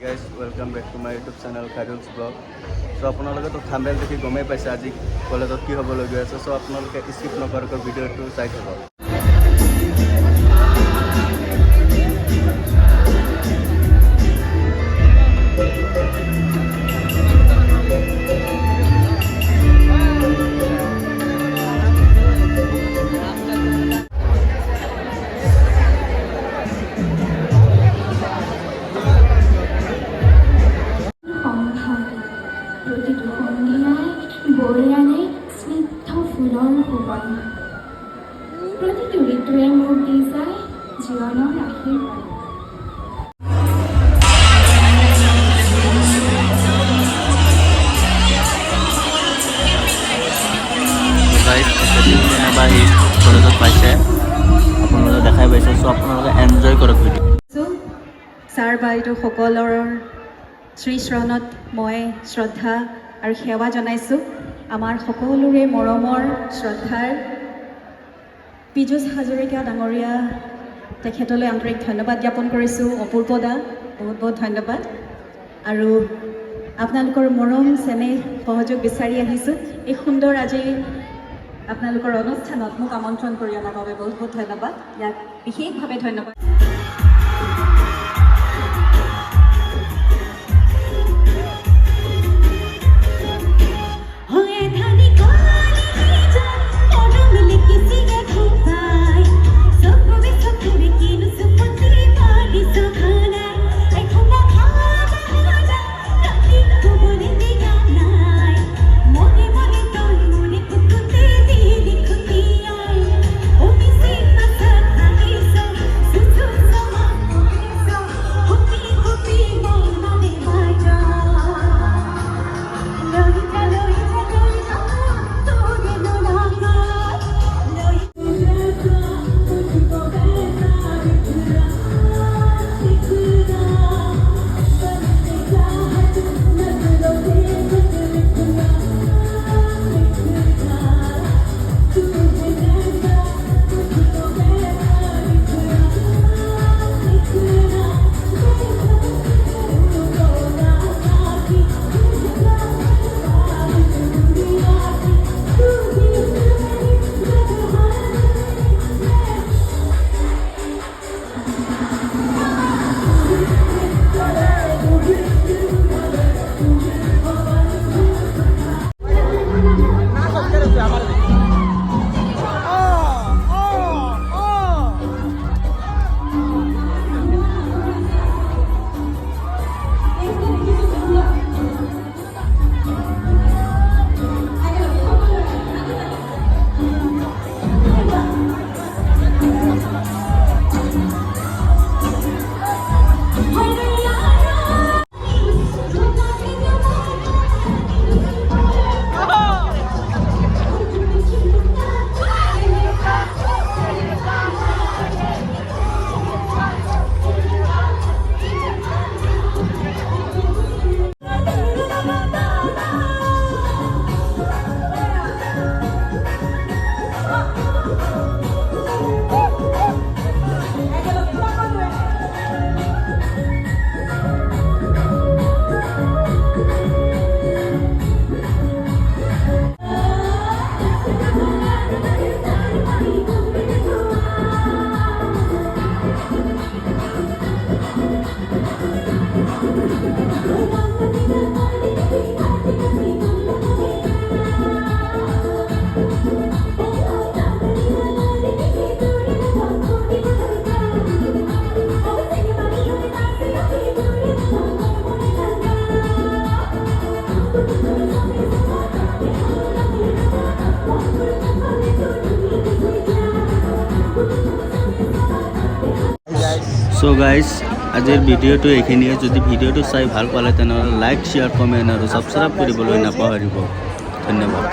Guys welcome back to my YouTube channel Khairul's blog. So' আপোনালোকেতো thumbnail দেখি গমেই পাইছে আজি কলেজত কি হ'বলৈ গৈ আছে। চ' আপোনালোকে স্কিপ নকৰাকৈ ভিডিঅ'টো চাই থাকক। প্ৰতিটো সন্ধিয়াই বৈ আনে স্নিগ্ধ ফুলৰ সুগন্ধ। প্ৰতিটো ঋতুৱে মোক দি যায় জীৱনৰ আশীৰ্বাদ। কলেজত পাইছে আপোনালোকে দেখাই পাইছে। চ' আপোনালোকে এনজয় কৰক ভিডিঅ'। ছাৰ বাইদেউসকলৰ শ্ৰীচৰণত মই শ্ৰদ্ধা আৰু সেৱা জনাইছোঁ। আমাৰ সকলোৰে মৰমৰ শ্ৰদ্ধাৰ পীযুষ হাজৰিকা ডাঙৰীয়া, তেখেতলৈ আন্তৰিক ধন্যবাদ জ্ঞাপন কৰিছোঁ। অপূৰ্ব দা, বহুত বহুত ধন্যবাদ। আৰু আপোনালোকৰ মৰম চেনেহ সহযোগ বিচাৰি আহিছোঁ। এই সুন্দৰ আজি আপোনালোকৰ অনুষ্ঠানত মোক আমন্ত্ৰণ কৰি অনাৰ বাবে বহুত বহুত ধন্যবাদ। ইয়াক বিশেষভাৱে ধন্যবাদ। চ' গাইজ আজিৰ ভিডিঅ'টো এইখিনিয়ে। যদি ভিডিঅ'টো চাই ভাল পালে তেনেহ'লে লাইক, শ্বেয়াৰ, কমেণ্ট আৰু ছাবস্ক্ৰাইব কৰিবলৈ নাপাহৰিব। ধন্যবাদ।